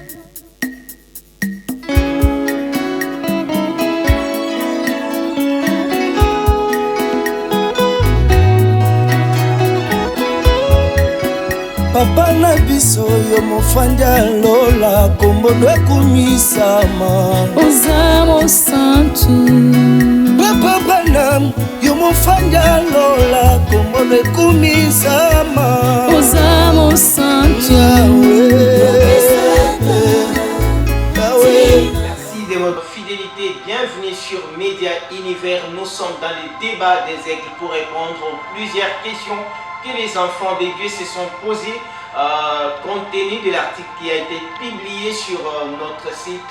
Papa na biso yo mofanja lola kombo lwekumisama Ozamo santu Papa Branham yo mofanja lola kombo lwekumisama Ozamo santu Merci de votre fidélité. Bienvenue sur Média Univers. Nous sommes dans le débat des aigles pour répondre aux plusieurs questions que les enfants de Dieu se sont posés compte tenu de l'article qui a été publié sur notre site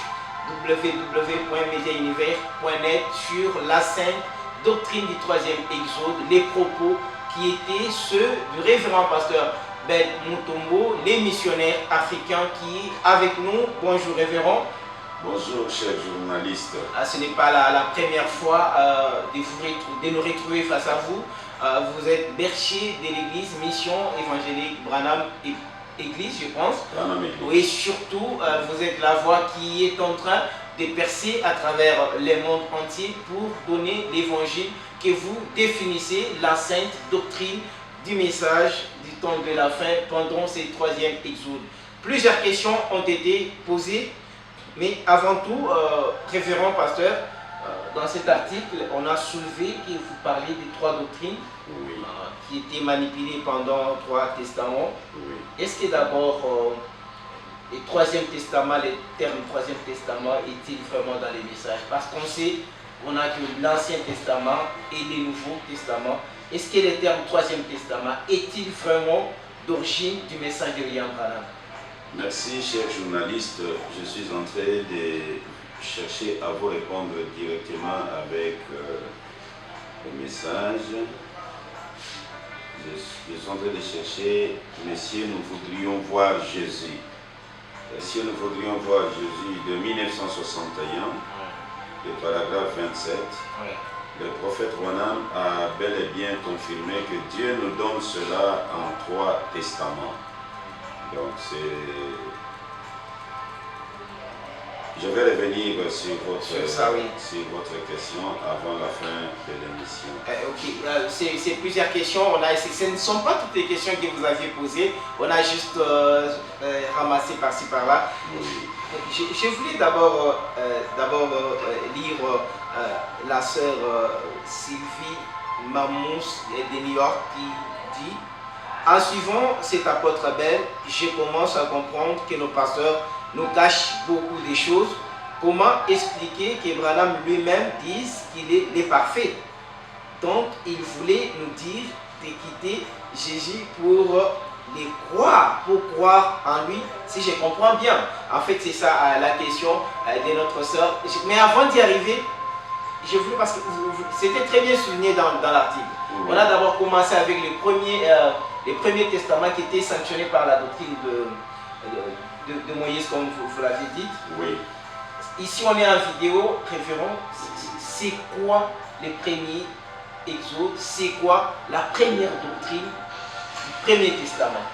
www.mediaunivers.net sur la sainte doctrine du troisième exode, les propos qui étaient ceux du révérend pasteur Ben Mutombo, les missionnaires africains qui est avec nous. Bonjour révérend. Bonjour chers journalistes. Ce n'est pas la première fois de nous retrouver face à vous. Vous êtes berger de l'église Mission Évangélique Branham Église, je pense. Branham Église. Oui, surtout, vous êtes la voix qui est en train de percer à travers le monde entier pour donner l'évangile que vous définissez, la sainte doctrine du message du temps de la fin pendant ce troisième exode. Plusieurs questions ont été posées, mais avant tout, révérend pasteur, dans cet article, on a soulevé que vous parlez des trois doctrines qui étaient manipulées pendant trois testaments. Oui. Est-ce que d'abord, le troisième testament, le terme troisième testament est-il vraiment dans les messages? Parce qu'on sait, on a que l'Ancien Testament et le Nouveau Testament. Est-ce que le terme troisième testament est-il vraiment d'origine du message de William Branham? Merci chers journalistes. Je suis en train de chercher à vous répondre directement avec le message. Je suis en train de chercher, messieurs, nous voudrions voir Jésus. Si nous voudrions voir Jésus de 1961, le paragraphe 27, le prophète Branham a bel et bien confirmé que Dieu nous donne cela en trois testaments. Donc je vais revenir sur votre question avant la fin de l'émission. C'est plusieurs questions. Ce ne sont pas toutes les questions que vous aviez posées. On a juste ramassé par-ci par-là. Oui. Je voulais d'abord lire la sœur Sylvie Mamous de New York qui dit: en suivant cet apôtre Abel, je commence à comprendre que nos pasteurs nous cachent beaucoup de choses. Comment expliquer que Branham lui-même dise qu'il est parfait? Donc, il voulait nous dire de quitter Jésus pour les croire, pour croire en lui, si je comprends bien. En fait, c'est ça la question de notre sœur. Mais avant d'y arriver, je voulais, parce que c'était très bien souligné dans l'article. Oui. On a d'abord commencé avec les premiers testaments qui étaient sanctionnés par la doctrine de Moïse, comme vous l'aviez dit. Oui. Ici, on est en vidéo, révérend. C'est quoi les premiers exodes? C'est quoi la première doctrine du premier testament?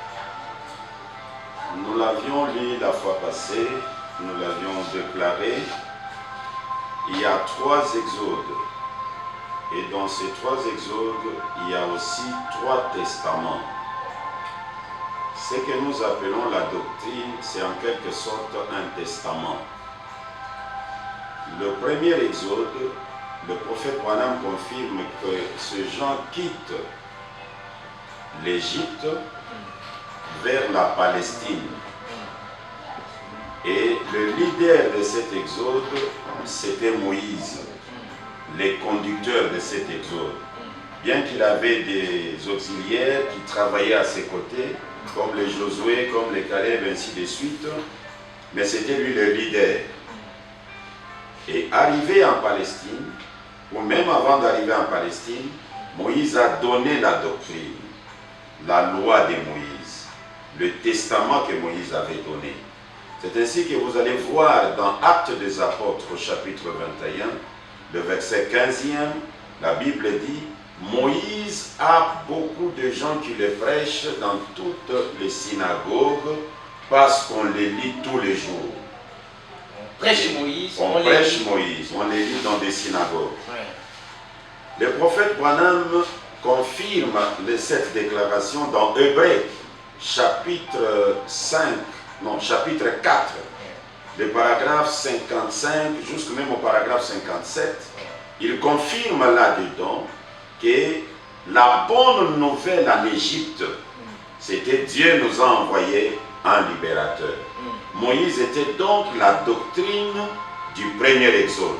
Nous l'avions lu la fois passée, nous l'avions déclaré. Il y a trois exodes. Et dans ces trois exodes, il y a aussi trois testaments. Ce que nous appelons la doctrine, c'est en quelque sorte un testament. Le premier exode, le prophète Branham confirme que ces gens quittent l'Égypte vers la Palestine. Et le leader de cet exode, c'était Moïse, le conducteur de cet exode. Bien qu'il avait des auxiliaires qui travaillaient à ses côtés, comme les Josué, comme les Caleb, ainsi de suite, mais c'était lui le leader. Et arrivé en Palestine, ou même avant d'arriver en Palestine, Moïse a donné la doctrine, la loi de Moïse, le testament que Moïse avait donné. C'est ainsi que vous allez voir dans Actes des Apôtres, au chapitre 21, le verset 15e, la Bible dit: Moïse a beaucoup de gens qui le prêchent dans toutes les synagogues parce qu'on les lit tous les jours. On prêche Moïse, On prêche Moïse, on les lit dans des synagogues. Ouais. Le prophète Branham confirme cette déclaration dans Hébreux, chapitre 4, le paragraphe 55 jusqu'au même au paragraphe 57. Il confirme là-dedans que la bonne nouvelle en Égypte, c'était Dieu nous a envoyé un libérateur. Moïse était donc la doctrine du premier exode.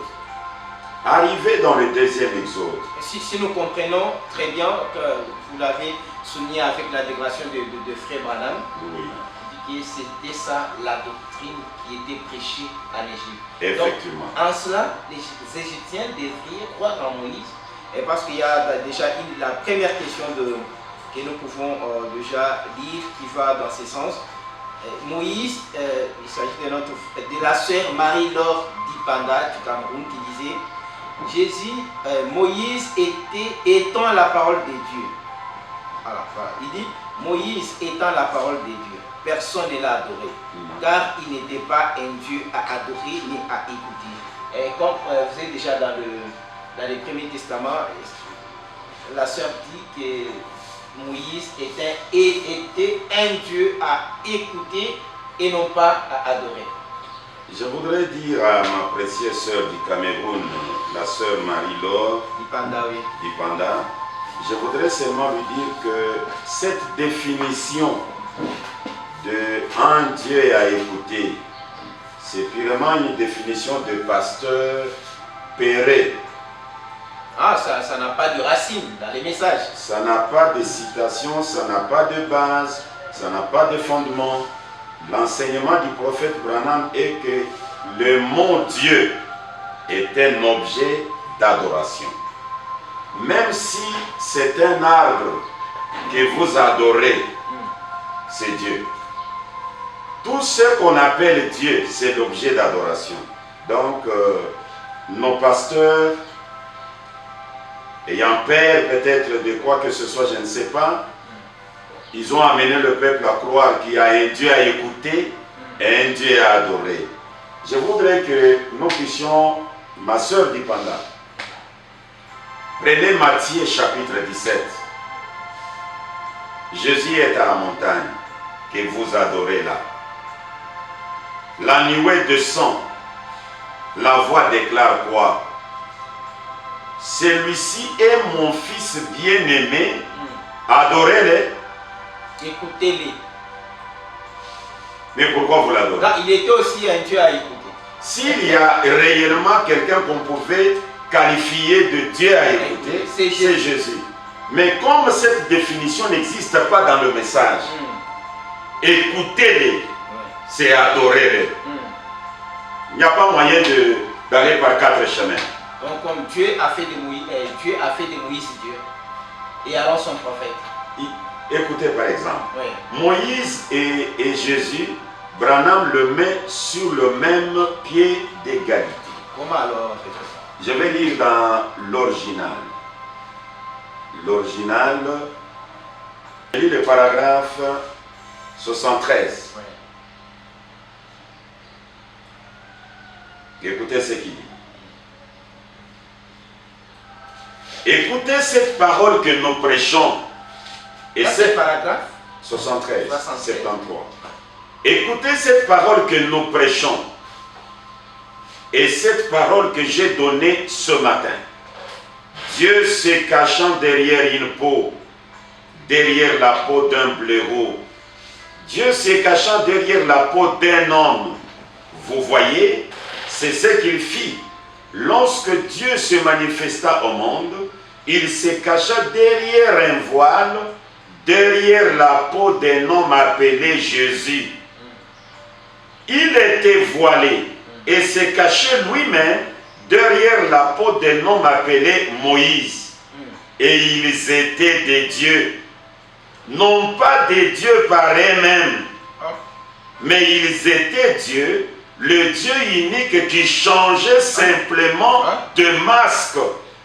Arrivé dans le deuxième exode. Si nous comprenons très bien, que vous l'avez souligné avec la déclaration de Frère Branham, Oui, que c'était ça la doctrine qui était prêchée en Égypte. effectivement. Donc, en cela, les Égyptiens devraient croire en Moïse, et parce qu'il y a déjà la première question que nous pouvons déjà lire qui va dans ce sens. Moïse, il s'agit de la sœur Marie-Laure Dipanda du Cameroun qui disait Jésus, Moïse étant la parole de Dieu. Alors, voilà. Il dit Moïse étant la parole de Dieu, personne ne l'a adoré, car il n'était pas un Dieu à adorer ni à écouter. Et comme vous êtes déjà dans le Premier Testament, la sœur dit que Moïse était un Dieu à écouter et non pas à adorer. Je voudrais dire à ma précieuse sœur du Cameroun, la sœur Marie-Laure Dipanda, je voudrais seulement lui dire que cette définition de un Dieu à écouter, c'est purement une définition de pasteur Perret. Ah, ça n'a pas de racine dans les messages. Ça n'a pas de citation, ça n'a pas de base, ça n'a pas de fondement. L'enseignement du prophète Branham est que le mot Dieu est un objet d'adoration. Même si c'est un arbre que vous adorez, c'est Dieu. Tout ce qu'on appelle Dieu, c'est l'objet d'adoration. Donc, nos pasteurs, ayant peur peut-être de quoi que ce soit, je ne sais pas, ils ont amené le peuple à croire qu'il y a un Dieu à écouter et un Dieu à adorer. Je voudrais que nous puissions, ma sœur Dipanda, prenez Matthieu chapitre 17. Jésus est à la montagne que vous adorez là. La nuée descend. La voix déclare quoi? Celui-ci est mon fils bien-aimé. Adorez-le. Écoutez-les. Mais pourquoi vous l'adorez? Il était aussi un Dieu à écouter. S'il y a réellement quelqu'un qu'on pouvait qualifier de Dieu à écouter, c'est Jésus. Mais comme cette définition n'existe pas dans le message, écoutez-les, c'est adorer-les. Il n'y a pas moyen d'aller par quatre chemins. Donc comme Dieu a fait de Moïse Dieu et Aaron son prophète. Écoutez par exemple, Moïse et Jésus, Branham le met sur le même pied d'égalité. Comment alors? Je vais lire dans l'original. L'original, je lis le paragraphe 73. Écoutez ce qu'il dit. Écoutez cette parole que nous prêchons. Et c'est paragraphe 73, 73. Écoutez cette parole que nous prêchons. Et cette parole que j'ai donnée ce matin. Dieu se cachant derrière une peau, derrière la peau d'un blaireau. Dieu se cachant derrière la peau d'un homme. Vous voyez, c'est ce qu'il fit. Lorsque Dieu se manifesta au monde, il se cacha derrière un voile, derrière la peau d'un homme appelé Jésus. Il était voilé et se cachait lui-même derrière la peau d'un homme appelé Moïse. Et ils étaient des dieux, non pas des dieux par eux-mêmes, mais ils étaient Dieu, le Dieu unique qui changeait simplement de masque,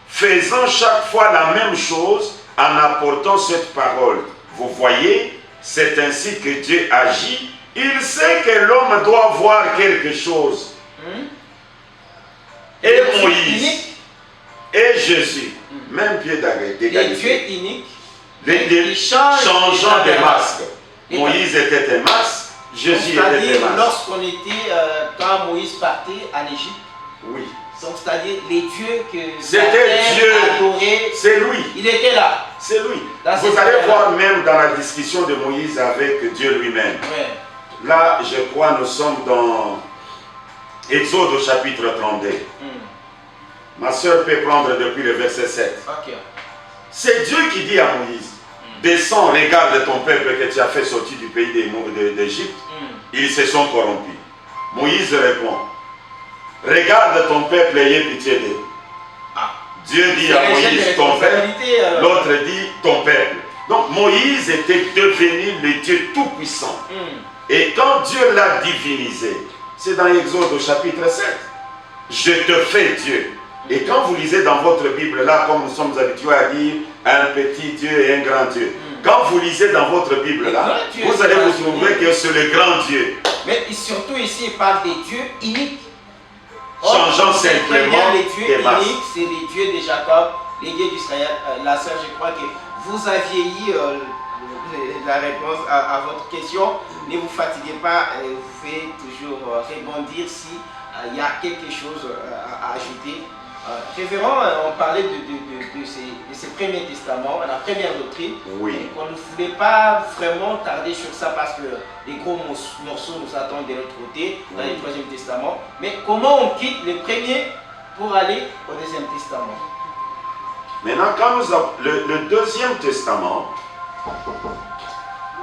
faisant chaque fois la même chose en apportant cette parole. Vous voyez, c'est ainsi que Dieu agit Il sait que l'homme doit voir quelque chose. Et Les dieux Moïse, uniques, et Jésus, même pied les d'égalité. dieux uniques, Les qui changent changeant les de masque. Et Moïse était un masque, Jésus était c'est-à-dire, un masque. lorsqu'on était, quand Moïse partait en Égypte, Oui, donc c'est-à-dire les dieux que c'était Dieu, adorait, c'est lui. il était là. C'est lui. Dans Vous cette allez période-là. voir même dans la discussion de Moïse avec Dieu lui-même. Ouais. Là, je crois, nous sommes dans Exode au chapitre 32. Ma soeur peut prendre depuis le verset 7. Ok. C'est Dieu qui dit à Moïse, descends, regarde ton peuple que tu as fait sortir du pays d'Égypte. Ils se sont corrompus. Moïse répond, regarde ton peuple et aie pitié d'eux. Ah. Dieu dit C'est à un chef de Moïse, ton peuple. responsabilité, alors. L'autre dit, ton peuple. Donc Moïse était devenu le Dieu tout-puissant. Et quand Dieu l'a divinisé, c'est dans Exode au chapitre 7. Je te fais Dieu. Et quand vous lisez dans votre Bible, là, comme nous sommes habitués à dire, un petit Dieu et un grand Dieu. Quand vous lisez dans votre Bible, là, vous allez vous trouver que c'est le grand Dieu. Mais surtout ici, il parle des dieux uniques. Changeant c'est très simplement bien les dieux des masses. uniques, c'est les dieux de Jacob, les dieux d'Israël. La sœur, je crois que vous aviez eu la réponse à votre question. Ne vous fatiguez pas, vous pouvez toujours rebondir si il y a quelque chose à ajouter. Révérend, on parlait de ces premiers testaments, la première doctrine. Oui. On ne voulait pas vraiment tarder sur ça parce que les gros morceaux nous attendent de l'autre côté, dans le Troisième Testament. Mais comment on quitte le premier pour aller au Deuxième Testament? Maintenant, quand nous avons le Deuxième Testament,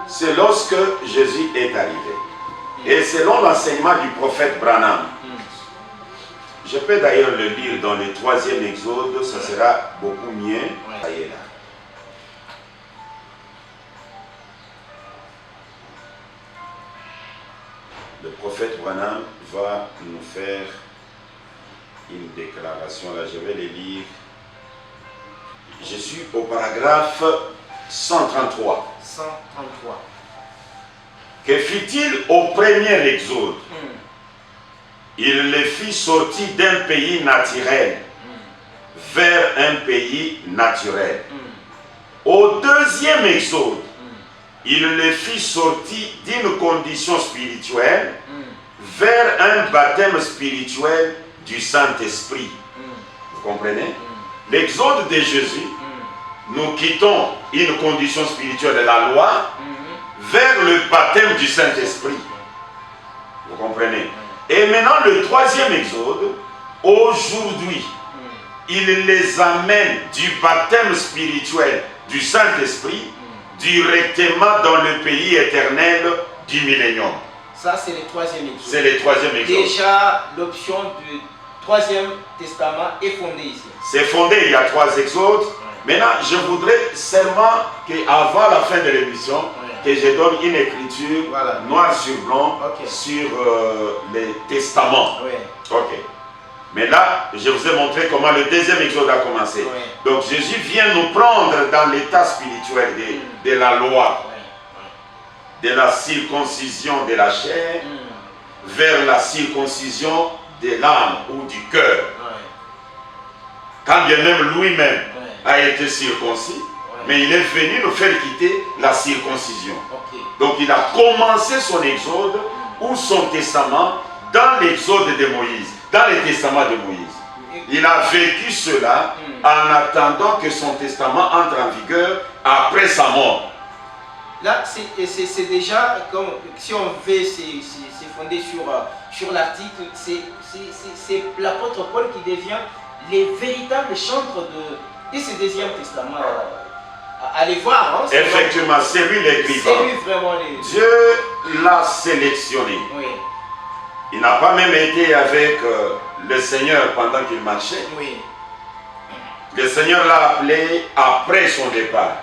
c'est lorsque Jésus est arrivé. Et selon l'enseignement du prophète Branham, je peux d'ailleurs le lire dans le 3e Exode, ça sera beaucoup mieux. Ça y est là. Le prophète Branham va nous faire une déclaration. Là, je vais le lire. Je suis au paragraphe 133. 133. Que fit-il au premier Exode? Il les fit sortir d'un pays naturel vers un pays naturel. Au deuxième Exode, il les fit sortir d'une condition spirituelle vers un baptême spirituel du Saint-Esprit. Vous comprenez? L'exode de Jésus, nous quittons une condition spirituelle de la loi vers le baptême du Saint-Esprit. Vous comprenez? Et maintenant, le troisième Exode, aujourd'hui, il les amène du baptême spirituel du Saint-Esprit directement dans le pays éternel du millénium. Ça, c'est le troisième Exode. C'est le troisième Exode. Déjà, l'option du Troisième Testament est fondée ici. C'est fondé, il y a 3 Exodes. Maintenant, je voudrais seulement qu'avant la fin de l'émission, que je donne une écriture noir sur blanc sur les testaments. Ok. Mais là, je vous ai montré comment le deuxième Exode a commencé. Donc Jésus vient nous prendre dans l'état spirituel de la loi, de la circoncision de la chair, vers la circoncision de l'âme ou du cœur. Quand bien même lui-même a été circoncis, mais il est venu nous faire quitter la circoncision. Donc il a commencé son exode ou son testament dans l'exode de Moïse, dans le testament de Moïse. Il a vécu cela en attendant que son testament entre en vigueur après sa mort. Là, c'est déjà, comme, si on veut se fonder sur l'article, c'est l'apôtre Paul qui devient les véritables chantres de ce deuxième testament. Allez voir. Hein, effectivement, c'est lui l'écrivain. C'est lui vraiment les... Dieu l'a sélectionné. Oui. Il n'a pas même été avec le Seigneur pendant qu'il marchait. Oui. Le Seigneur l'a appelé après son départ.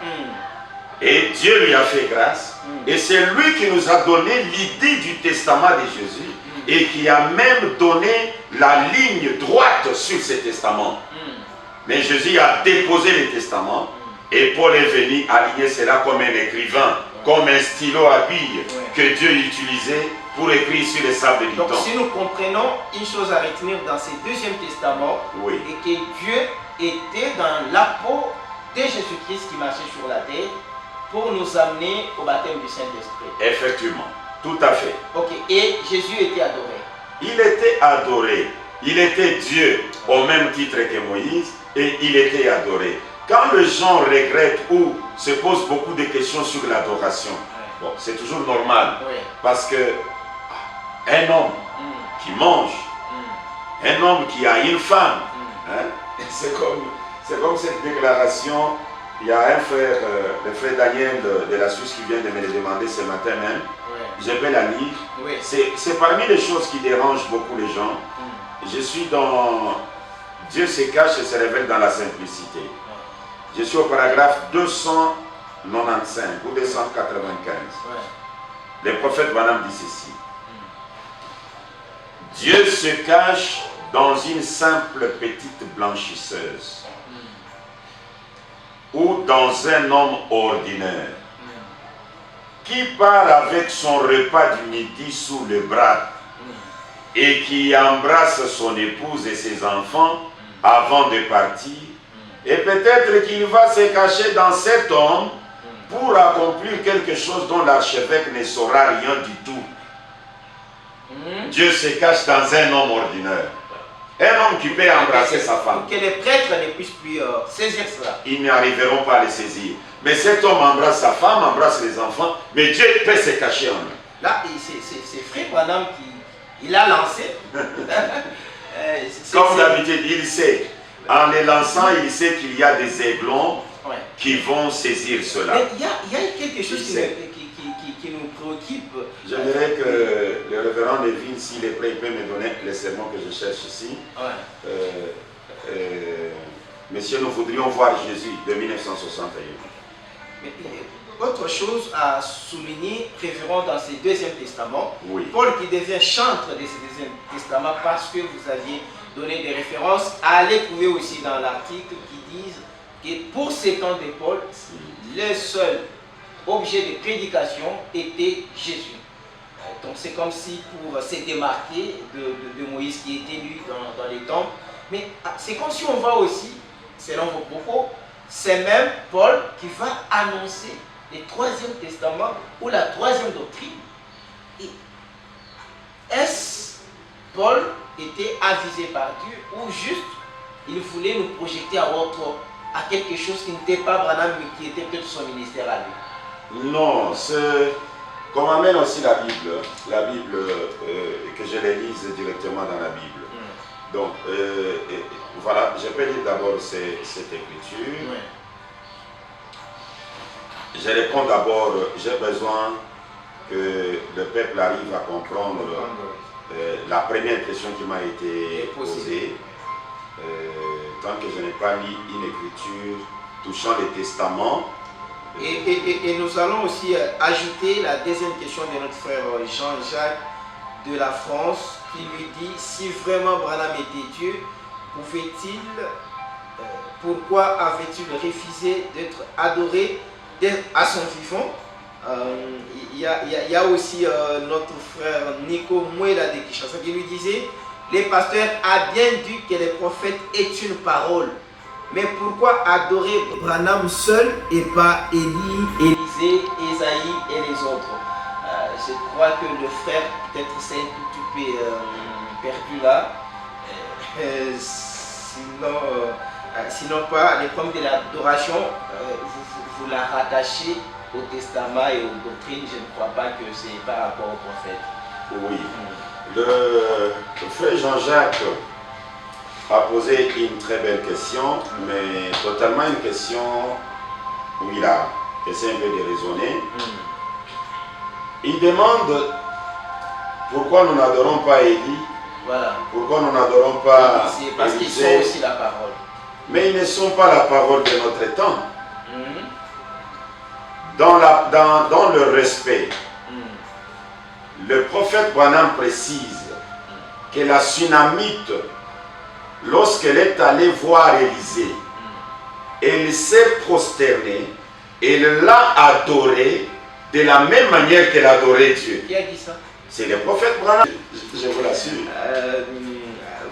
Et Dieu lui a fait grâce. Et c'est lui qui nous a donné l'idée du testament de Jésus. Et qui a même donné la ligne droite sur ce testament. Mais Jésus a déposé le testament. Et Paul est venu aligner cela comme un écrivain comme un stylo à billes que Dieu utilisait pour écrire sur les sables du temps. Donc si nous comprenons une chose à retenir dans ce deuxième testament, et que Dieu était dans la peau de Jésus-Christ qui marchait sur la terre pour nous amener au baptême du Saint-Esprit. Effectivement, tout à fait. Ok, et Jésus était adoré. Il était adoré. Il était Dieu au même titre que Moïse et il était adoré. Quand les gens regrettent ou se posent beaucoup de questions sur l'adoration, bon, c'est toujours normal parce que un homme qui mange, un homme qui a une femme, hein, c'est comme cette déclaration. Il y a un frère, le frère Daniel de la Suisse qui vient de me le demander ce matin même. Je vais la lire. C'est parmi les choses qui dérangent beaucoup les gens. Je suis dans Dieu se cache et se révèle dans la simplicité. Je suis au paragraphe 295 ou 295. Le prophète Branham dit ceci. Dieu se cache dans une simple petite blanchisseuse ou dans un homme ordinaire qui part avec son repas du midi sous le bras et qui embrasse son épouse et ses enfants avant de partir, et peut-être qu'il va se cacher dans cet homme pour accomplir quelque chose dont l'archevêque ne saura rien du tout. Dieu se cache dans un homme ordinaire. Un homme qui peut embrasser sa femme. Que les prêtres ne puissent plus saisir cela. Ils n'arriveront pas à le saisir. Mais cet homme embrasse sa femme, embrasse les enfants, mais Dieu peut se cacher en lui. Là, c'est Frère Branham qui l'a lancé. Comme d'habitude, il sait. En les lançant, il sait qu'il y a des aiglons qui vont saisir cela. Mais il y a quelque chose qui nous préoccupe. Je dirais que le révérend Lévin, s'il est prêt, il peut me donner les sermons que je cherche ici. Messieurs, nous voudrions voir Jésus de 1961. Mais, autre chose à souligner, révérend dans ce deuxième testament, Paul qui devient chantre de ce deuxième testament parce que vous aviez donné des références, allez trouver aussi dans l'article qui disent que pour ces temps de Paul, le seul objet de prédication était Jésus. Donc c'est comme si pour se démarquer de Moïse qui était lui dans les temples, mais c'est comme si on voit aussi, selon vos propos, c'est même Paul qui va annoncer le troisième testament ou la troisième doctrine. Est-ce Paul était avisé par Dieu ou juste il voulait nous projeter à quelque chose qui n'était pas Branham mais qui était peut-être son ministère à lui? Non, c'est comme amène aussi la Bible que je les lise directement dans la Bible. Donc voilà, je peux lire d'abord cette écriture. Je réponds d'abord, j'ai besoin que le peuple arrive à comprendre la première question qui m'a été posée. Tant que je n'ai pas lu une écriture touchant les testaments. Et nous allons aussi ajouter la deuxième question de notre frère Jean-Jacques de la France qui lui dit si vraiment Branham était Dieu, pourquoi avait-il refusé d'être adoré à son vivant? Il y a aussi notre frère Nico Mouela de Kinshasa qui lui disait les pasteurs a bien dit que le prophète est une parole. Mais pourquoi adorer Branham seul et pas Élie, Élisée, Ésaïe et les autres? Je crois que le frère peut-être s'est un tout petit peu perdu là. Sinon pas, les problèmes de l'adoration, vous la rattachez au testament et aux doctrines. Je ne crois pas que c'est par rapport au prophète. Oui. Le frère Jean-Jacques a posé une très belle question, mais totalement une question où il a essayé un peu de raisonner. Il demande pourquoi nous n'adorons pas Élie, pourquoi nous n'adorons pas parce qu'ils sont aussi la parole. Mais ils ne sont pas la parole de notre temps. Dans le respect, le prophète Branham précise que la Sunamite, lorsqu'elle est allée voir Élisée, elle s'est prosternée, elle l'a adoré de la même manière qu'elle adorait Dieu. Qui a dit ça? C'est le prophète Branham, je vous l'assure.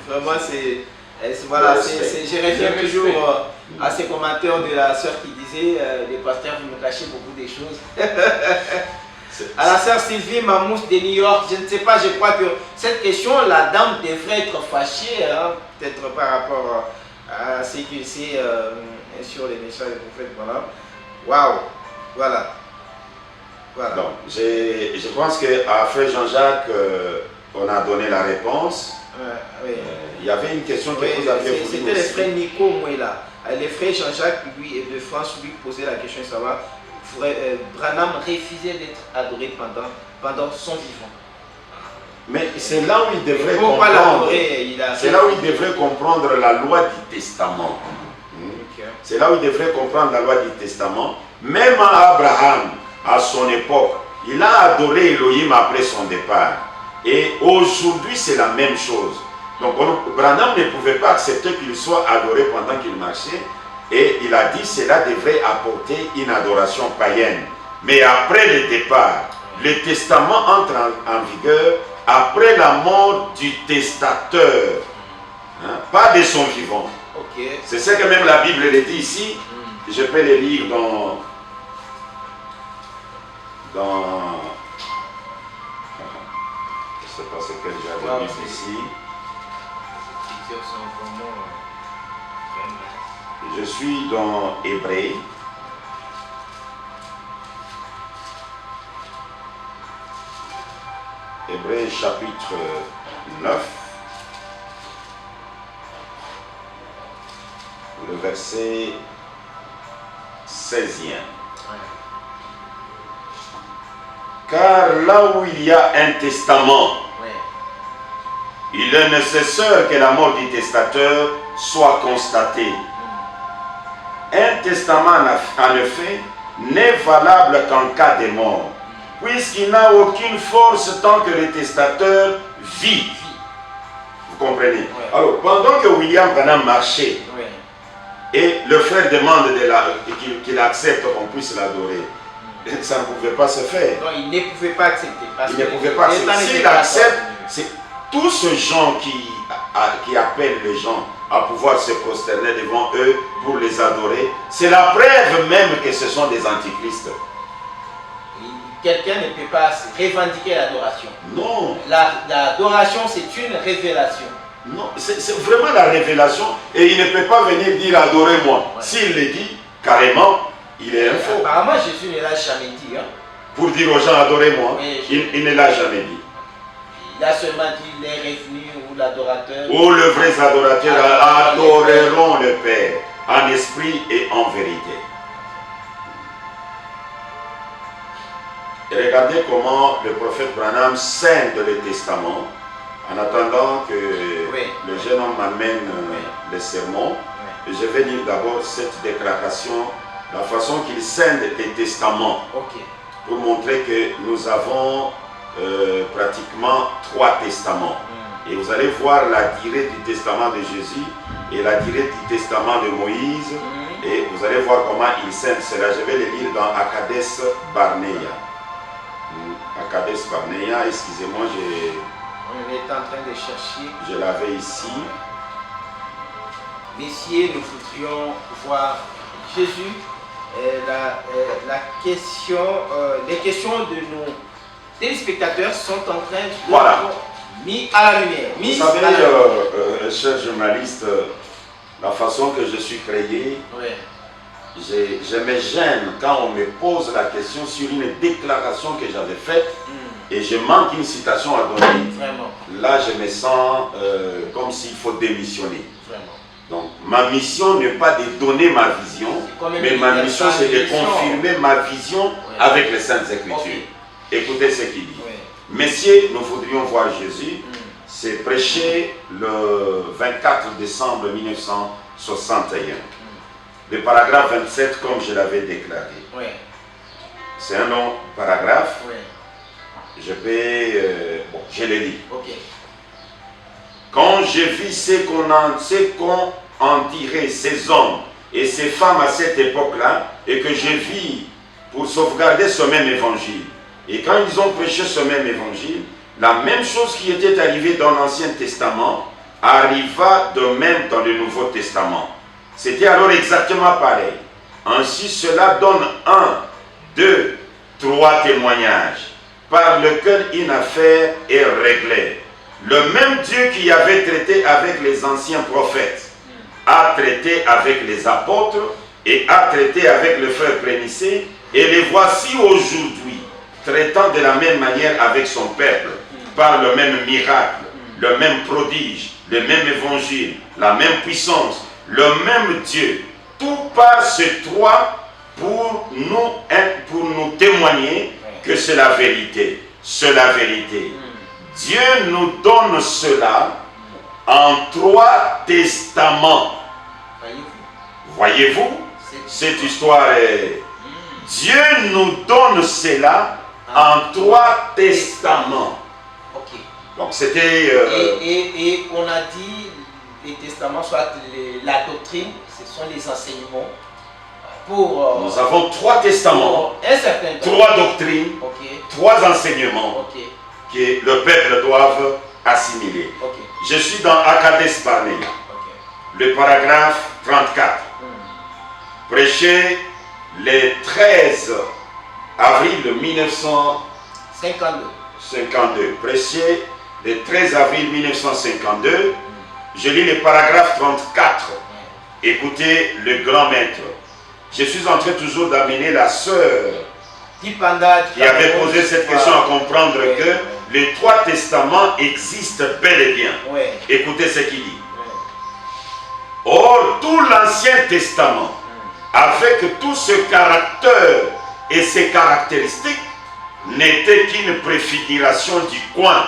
Vraiment, voilà, je reviens toujours à ces commentaires de la sœur qui disait les pasteurs, vous me cachez beaucoup de choses. À la sœur Sylvie Mamouche de New York, je ne sais pas, je crois que cette question, la dame devrait être fâchée, hein, peut-être par rapport à ce que c'est sur les messages du prophète. Waouh, voilà. Voilà. Donc, je pense qu'à Frère Jean-Jacques, on a donné la réponse. Oui. Il y avait une question que vous aviez posée. C'était le frère Nico Mouela. Le frère Jean-Jacques, lui, et de France, lui posait la question de savoir Branham refusait d'être adoré pendant son vivant. Mais c'est là où il devrait Pourquoi comprendre. C'est là où il devrait comprendre la loi du testament. Okay. C'est là où il devrait comprendre la loi du testament. Même Abraham, à son époque, il a adoré Elohim après son départ. Et aujourd'hui, c'est la même chose. Donc, Branham ne pouvait pas accepter qu'il soit adoré pendant qu'il marchait. Et il a dit cela devrait apporter une adoration païenne. Mais après le départ, le testament entre en vigueur après la mort du testateur, hein, pas de son vivant. Okay. C'est ce que même la Bible le dit ici. Je peux le lire dans je ne sais pas ce que j'avais mis ici. Je suis dans Hébreu. Hébreu chapitre 9. Le verset 16e. Car là où il y a un testament, il est nécessaire que la mort du testateur soit constatée. Un testament, en effet, n'est valable qu'en cas de mort, puisqu'il n'a aucune force tant que le testateur vit. Vous comprenez? Alors, pendant que William Branham marchait, et le frère demande qu'il accepte qu'on puisse l'adorer, ça ne pouvait pas se faire. Non, il ne pouvait pas accepter. Il ne pouvait pas accepter. S'il accepte, c'est tous ces gens qui appellent les gens à pouvoir se prosterner devant eux pour les adorer, c'est la preuve même que ce sont des antichrists. Quelqu'un ne peut pas revendiquer l'adoration. Non. L'adoration, c'est une révélation. Non, c'est vraiment la révélation. Et il ne peut pas venir dire adorez-moi. S'il le dit, carrément, il est un faux. Apparemment, Jésus ne l'a jamais dit. Hein. Pour dire aux gens adorez-moi, il ne l'a jamais dit. Il a seulement dit les revenus ou l'adorateur. Ou les vrais adorateurs adoreront le Père en esprit et en vérité. Et regardez comment le prophète Branham scinde le testament en attendant que le jeune homme m'amène le sermon. Et je vais lire d'abord cette déclaration, la façon qu'il scinde les testaments, pour montrer que nous avons pratiquement 3 testaments. Et vous allez voir la durée du testament de Jésus et la durée du testament de Moïse. Et vous allez voir comment il scinde cela. Je vais le lire dans Akades Barnea. Akades Barnea, excusez-moi, on est en train de chercher. Je l'avais ici. Messieurs, nous voudrions voir Jésus. Les questions de nos téléspectateurs sont en train de mis à la lumière. Vous savez, cher journaliste, la façon que je suis créé, je me gêne quand on me pose la question sur une déclaration que j'avais faite et je manque une citation à donner. Vraiment. Là, je me sens comme s'il faut démissionner. Vraiment. Donc, ma mission n'est pas de donner ma vision, mais ma mission c'est de confirmer ma vision avec les Saintes Écritures. Écoutez ce qu'il dit. Messieurs, nous voudrions voir Jésus. C'est prêché le 24 décembre 1961. Le paragraphe 27, comme je l'avais déclaré. C'est un long paragraphe. Je peux... je le lis. Quand je vis ce qu'on en dirait ces hommes et ces femmes à cette époque-là, et que je vis pour sauvegarder ce même évangile. Et quand ils ont prêché ce même évangile, la même chose qui était arrivée dans l'Ancien Testament arriva de même dans le Nouveau Testament. C'était alors exactement pareil. Ainsi, cela donne 1, 2, 3 témoignages par lesquels une affaire est réglée. Le même Dieu qui avait traité avec les anciens prophètes a traité avec les apôtres et a traité avec le frère Prénicé, et les voici aujourd'hui traitant de la même manière avec son peuple, par le même miracle, le même prodige, le même évangile, la même puissance, le même Dieu. Tout par ces trois pour nous témoigner que c'est la vérité. C'est la vérité. Dieu nous donne cela en 3 testaments. Voyez-vous, cette histoire est... Dieu nous donne cela en 3 testaments. Ok. Donc c'était... Et on a dit, les testaments, soit la doctrine, ce sont les enseignements. Pour, nous avons 3 testaments, un certain temps. 3 doctrines, Okay. 3 enseignements que le peuple doit assimiler. Je suis dans Akades Barnea, le paragraphe 34. Prêché le 13 avril 1952. Prêché le 13 avril 1952. Je lis le paragraphe 34. Écoutez le grand maître. Je suis en train toujours d'amener la sœur qui avait posé cette question à comprendre que les 3 testaments existent bel et bien. Écoutez ce qu'il dit. Or, tout l'Ancien Testament, avec tout ce caractère et ces caractéristiques, n'était qu'une préfiguration du coin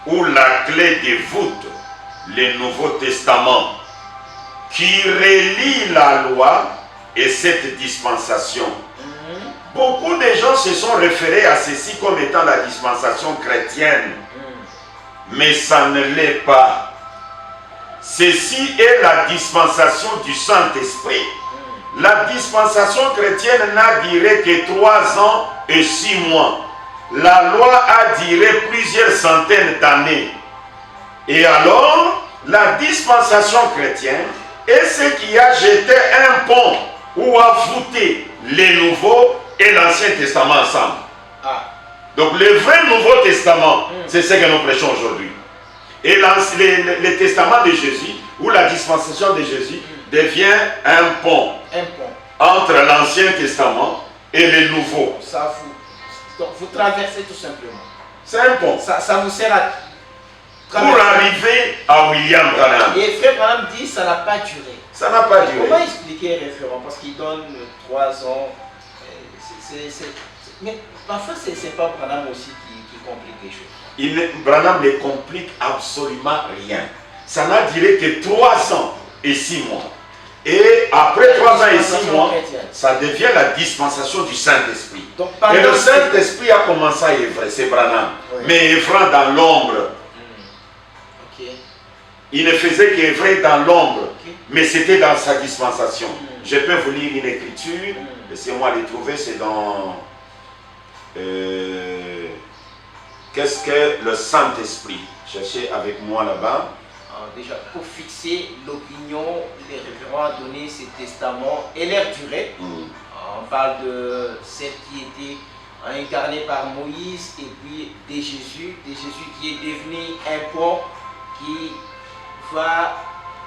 où la clé dévoute le Nouveau Testament, qui relie la loi et cette dispensation. Beaucoup de gens se sont référés à ceci comme étant la dispensation chrétienne, mais ça ne l'est pas. Ceci est la dispensation du Saint-Esprit. La dispensation chrétienne n'a duré que 3 ans et 6 mois. La loi a duré plusieurs centaines d'années. Et alors, la dispensation chrétienne est ce qui a jeté un pont ou a voûté le Nouveau et l'Ancien Testament ensemble. Donc le vrai Nouveau Testament, c'est ce que nous prêchons aujourd'hui. Et le testament de Jésus, ou la dispensation de Jésus, devient un pont entre l'Ancien Testament et le Nouveau. Donc vous traversez tout simplement. C'est un pont. Ça vous sert à pour arriver à William Branham. Et Frère Branham dit ça n'a pas duré. Ça n'a pas duré. Comment expliquer référent? Parce qu'il donne 3 ans. Mais parfois c'est pas Branham aussi qui complique les choses. Branham ne complique absolument rien. Ça n'a duré que 3 ans et 6 mois. Et après 3 ans et 6 mois, ça devient la dispensation du Saint-Esprit. Et le Saint-Esprit a commencé à œuvrer, c'est Branham. Mais œuvrant dans l'ombre. Il ne faisait qu'œuvrer dans l'ombre, mais c'était dans sa dispensation. Je peux vous lire une écriture, laissez-moi les trouver, c'est dans... Qu'est-ce que le Saint-Esprit? Cherchez avec moi là-bas. Déjà, pour fixer l'opinion, les référents ont donné ces testaments et leur durée. On parle de celle qui était incarnée par Moïse et puis de Jésus qui est devenu un pont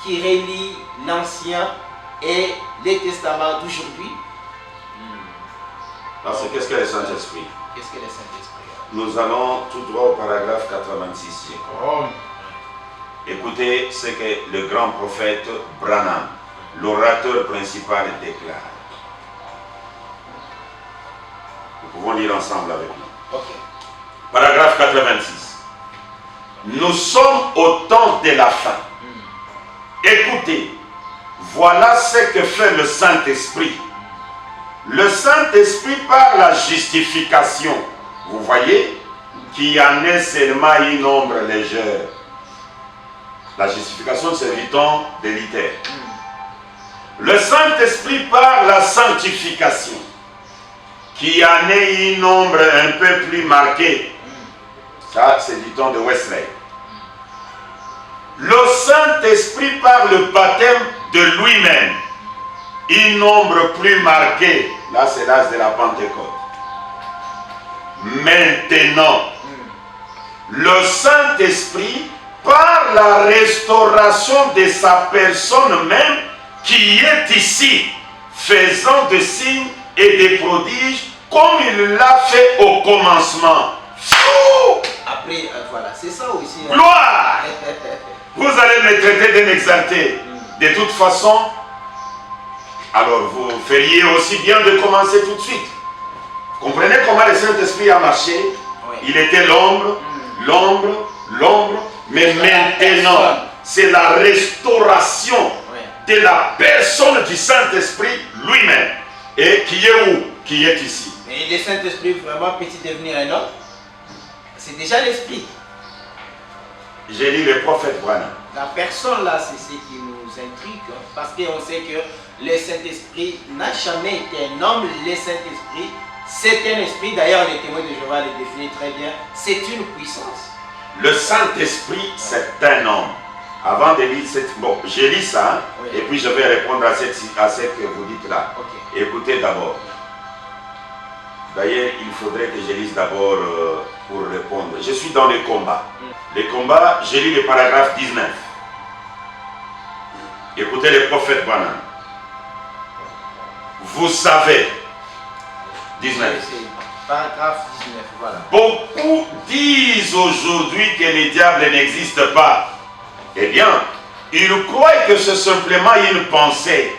qui relie l'Ancien et les testaments d'aujourd'hui. Parce que qu'est-ce que le Saint-Esprit? Qu'est-ce que le Saint-Esprit? Nous allons tout droit au paragraphe 86. Écoutez ce que le grand prophète Branham, l'orateur principal, déclare. Nous pouvons lire ensemble avec nous. Paragraphe 86. Nous sommes au temps de la fin. Écoutez, voilà ce que fait le Saint-Esprit. Le Saint-Esprit par la justification, vous voyez, qui en est seulement une ombre légère. La justification, c'est du temps délitaire. Le Saint-Esprit par la sanctification, qui en ait un nombre un peu plus marqué. Ça, c'est du temps de Wesley. Le Saint-Esprit, par le baptême de lui-même, un nombre plus marqué. Là, c'est l'âge de la Pentecôte. Maintenant, le Saint-Esprit, par la restauration de sa personne même, qui est ici, faisant des signes et des prodiges, comme il l'a fait au commencement. Après, voilà, c'est ça aussi. Hein. Gloire! Vous allez me traiter d'un exalté. De toute façon, alors vous feriez aussi bien de commencer tout de suite. Comprenez comment le Saint-Esprit a marché? Oui. Il était l'ombre, mais maintenant, c'est la restauration de la personne du Saint-Esprit lui-même. Et qui est où? Qui est ici. Et le Saint-Esprit vraiment peut-il devenir un homme? C'est déjà l'Esprit. J'ai lu le prophète Branham. La personne là, c'est ce qui nous intrigue, hein, parce qu'on sait que le Saint-Esprit n'a jamais été un homme. Le Saint-Esprit, c'est un esprit. D'ailleurs, les témoins de Jéhovah le définissent très bien. C'est une puissance. Le Saint-Esprit, c'est un homme. Avant de lire cette... Bon, j'ai lu ça, hein, Oui. et puis je vais répondre à ce que vous dites là. Okay. Écoutez d'abord. D'ailleurs, il faudrait que je lise d'abord pour répondre. Je suis dans les combats. Les combats, j'ai lu le paragraphe 19. Écoutez le prophète Branham. Vous savez, 19. C'est paragraphe 19, voilà. Beaucoup disent aujourd'hui que les diables n'existent pas. Eh bien, ils croient que c'est simplement une pensée.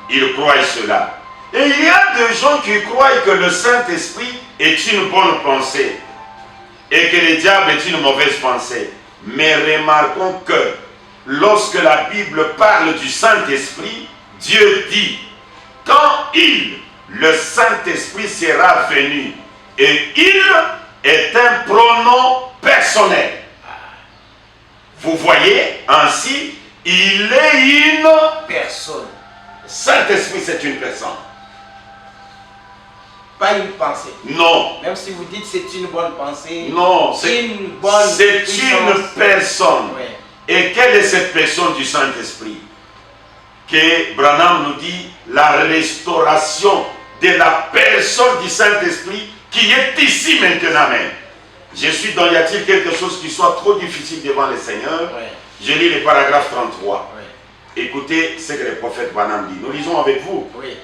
Ils croient cela. Et il y a des gens qui croient que le Saint-Esprit est une bonne pensée et que le diable est une mauvaise pensée. Mais remarquons que lorsque la Bible parle du Saint-Esprit, Dieu dit, quand le Saint-Esprit sera venu, et il est un pronom personnel. Vous voyez, ainsi, il est une personne. Saint-Esprit, c'est une personne. Pas une pensée. Non. Même si vous dites c'est une bonne pensée. Non, c'est une bonne c'est puissance. une personne. Ouais. Et quelle est cette personne du Saint-Esprit? Que Branham nous dit la restauration de la personne du Saint-Esprit qui est ici maintenant même. Je suis dans, y a-t-il quelque chose qui soit trop difficile devant le Seigneur? Ouais. Je lis le paragraphe 33. Ouais. Écoutez ce que le prophète Branham dit. Nous lisons avec vous. Oui.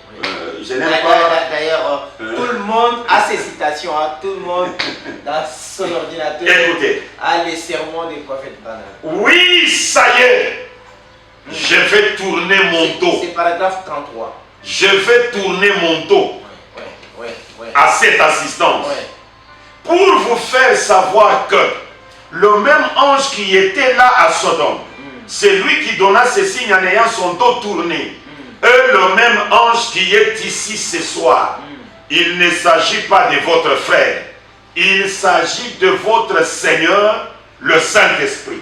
Je n'aime pas... D'ailleurs, tout le monde a ses citations, hein, tout le monde dans son ordinateur Écoutez. a les sermons des prophètes Branham. Oui, ça y est. Je vais tourner mon dos. C'est paragraphe 33. Je vais tourner mon dos Ouais. à cette assistance. Ouais. Pour vous faire savoir que le même ange qui était là à Sodome, c'est lui qui donna ces signes en ayant son dos tourné. Et le même ange qui est ici ce soir, il ne s'agit pas de votre frère, il s'agit de votre Seigneur, le Saint-Esprit.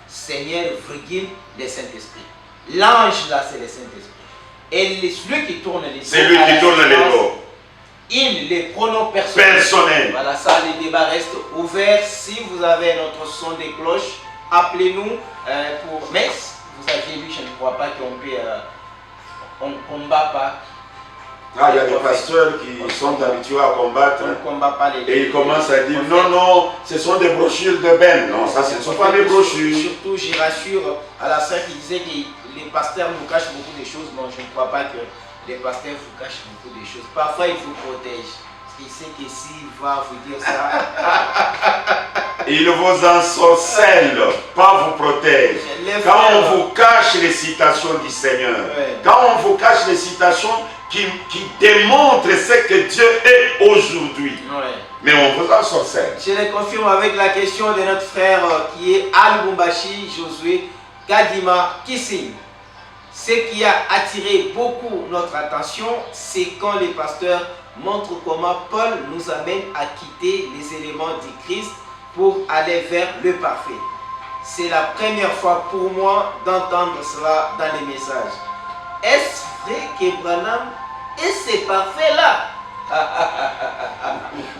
Seigneur, virgule, le Saint-Esprit. L'ange là, c'est le Saint-Esprit. Et celui qui tourne les dos. C'est lui qui tourne les dos. Il, les pronoms personnels. Voilà, ça, le débat reste ouvert. Si vous avez notre son des cloches, appelez-nous pour messe. Vous avez lu, je ne crois pas qu'on peut. On ne combat pas. Ah, il y a des pasteurs qui sont habitués à combattre. On ne combat pas les. Et ils commencent à dire non, ce sont des brochures de Ben. Non, ça, ce ne sont pas des brochures. Surtout, j'y rassure à la sœur qui disait que les pasteurs nous cachent beaucoup de choses. Non, je ne crois pas que les pasteurs vous cachent beaucoup de choses. Parfois, ils vous protègent. Parce qu'il sait que s'il va vous dire ça. Il vous ensorcelle, pas vous protège. Quand on vous cache les citations du Seigneur, quand on vous cache les citations qui démontrent ce que Dieu est aujourd'hui, mais on vous ensorcelle. Je le confirme avec la question de notre frère qui est Al-Bumbashi Josué Kadima Kissing. Ce qui a attiré beaucoup notre attention, c'est quand les pasteurs montrent comment Paul nous amène à quitter les éléments du Christ pour aller vers le parfait. C'est la première fois pour moi d'entendre cela dans les messages. Est-ce vrai que Branham est ce parfait-là?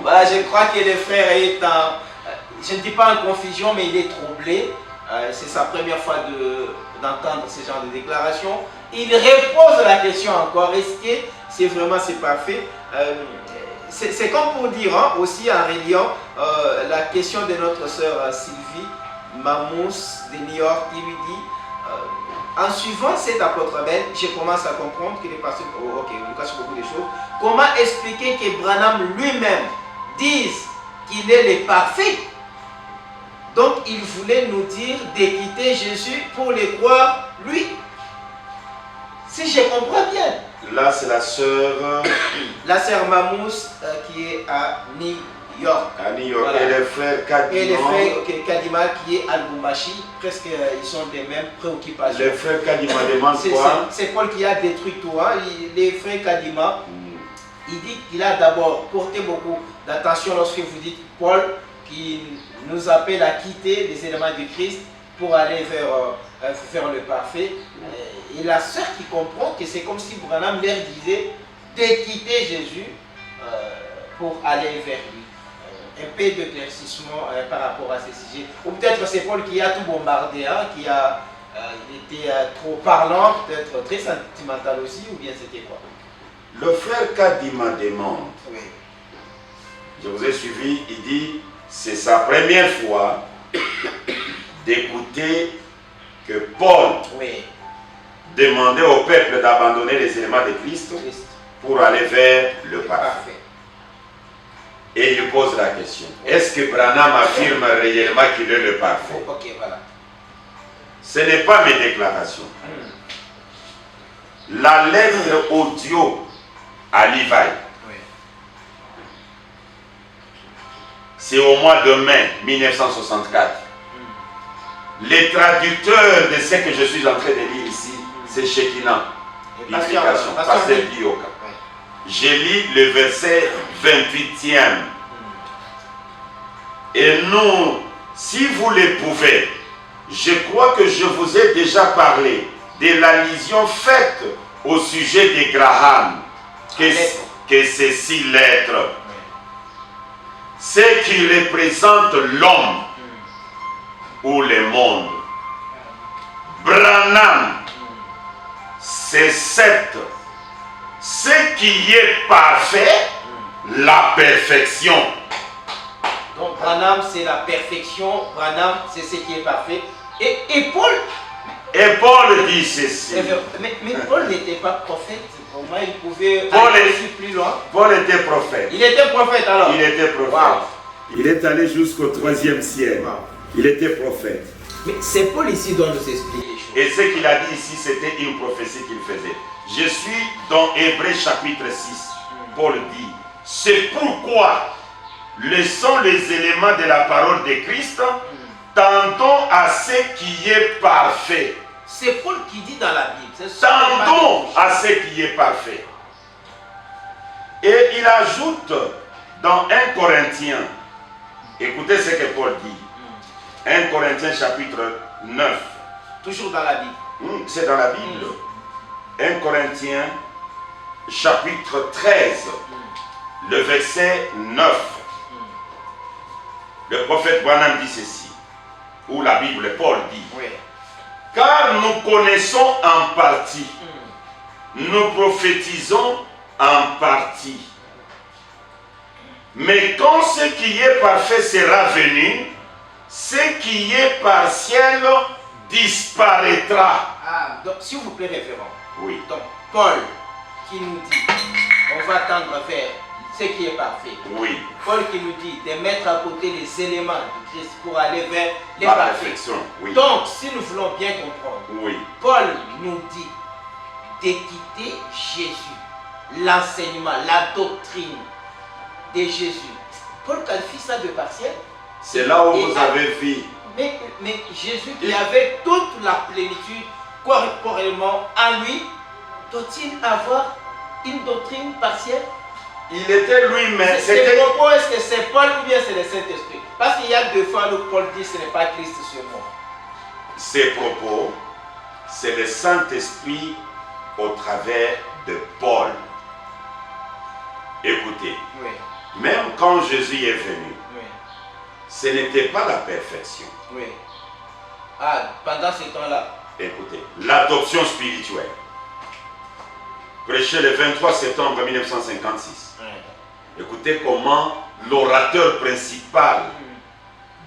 Voilà, je crois que le frère est je ne dis pas en confusion, mais il est troublé. C'est sa première fois d'entendre ce genre de déclaration. Il repose la question encore, est-ce que c'est parfait? C'est comme pour dire aussi en reliant la question de notre sœur Sylvie Mamous de New York qui lui dit en suivant cet apôtre Ben, je commence à comprendre que les pasteurs, ok, on cache beaucoup de choses. Comment expliquer que Branham lui-même dise qu'il est le parfait? Donc il voulait nous dire de quitter Jésus pour le croire lui. Si je comprends bien. Là, c'est la sœur Mamous qui est à New York. À New York. Voilà. Et le frère Kadima. Et le frère Kadima qui est à Lubumbashi. Presque ils sont des mêmes préoccupations. Le frère Kadima demande quoi? C'est Paul qui a détruit tout. Le frère Kadima, il dit qu'il a d'abord porté beaucoup d'attention lorsque vous dites Paul qui nous appelle à quitter les éléments du Christ pour aller vers le parfait. Et la sœur qui comprend que c'est comme si Branham leur disait de quitter Jésus pour aller vers lui. Un peu d'éclaircissement par rapport à ce sujet. Ou peut-être c'est Paul qui a tout bombardé, qui a été trop parlant, peut-être très sentimental aussi, ou bien c'était quoi? Le frère Kadima demande. Oui. Je vous ai suivi, il dit, c'est sa première fois d'écouter que Paul demandait au peuple d'abandonner les éléments de Christ pour aller vers le parfait. Et il pose la question, est-ce que Branham affirme réellement qu'il est le parfait? Ok, voilà. Ce n'est pas mes déclarations. La lettre audio à Levi, c'est au mois de mai 1964. Les traducteurs de ce que je suis en train de lire ici, c'est Shekinah, unification, Pasteur Dioka. J'ai lu le verset 28e. Et nous, si vous le pouvez, je crois que je vous ai déjà parlé de l'allusion faite au sujet de Graham, que ces 6 lettres, ce qui représente l'homme ou le monde. Branham, c'est 7. Ce qui est parfait, la perfection. Donc Branham c'est la perfection, Branham c'est ce qui est parfait. Et Paul. Et Paul dit ceci. Mais Paul n'était pas prophète. Pour moi, il pouvait aller plus loin. Paul était prophète. Il était prophète alors. Il était prophète. Wow. Il est allé jusqu'au 3e siècle. Wow. Il était prophète. Mais c'est Paul ici dont nous explique les choses. Et ce qu'il a dit ici, c'était une prophétie qu'il faisait. Je suis dans Hébreux chapitre 6. Paul dit, c'est pourquoi laissons les éléments de la parole de Christ, tendons à ce qui est parfait. C'est Paul qui dit dans la Bible. Tendons à ce qui est parfait. Et il ajoute dans 1 Corinthiens, écoutez ce que Paul dit. 1 Corinthiens chapitre 9. Toujours dans la Bible. C'est dans la Bible. 1 Corinthiens chapitre 13, le verset 9. Le prophète Branham dit ceci, ou la Bible, Paul dit, car nous connaissons en partie, nous prophétisons en partie. Mais quand ce qui est parfait sera venu, ce qui est partiel disparaîtra. Ah, donc s'il vous plaît, référent. Oui. Donc Paul qui nous dit, on va tendre vers ce qui est parfait. Oui. Paul qui nous dit de mettre à côté les éléments de Christ pour aller vers les la parfaits. perfection. Oui. Donc, si nous voulons bien comprendre, oui. Paul nous dit de quitter Jésus, l'enseignement, la doctrine de Jésus. Paul qualifie ça de partiel. C'est là où vous avez vu. Mais Jésus qui avait toute la plénitude corporellement en lui, doit-il avoir une doctrine partielle? Il était lui-même. C'est propos, est-ce que c'est Paul ou bien c'est le Saint-Esprit? Parce qu'il y a 2 fois où Paul dit ce n'est pas Christ sur moi. Ces propos, c'est le Saint-Esprit au travers de Paul. Écoutez, Oui. Même quand Jésus est venu, Oui. ce n'était pas la perfection. Oui. Ah, pendant ce temps-là? Écoutez, l'adoption spirituelle. Prêché le 23 septembre 1956. Oui. Écoutez comment l'orateur principal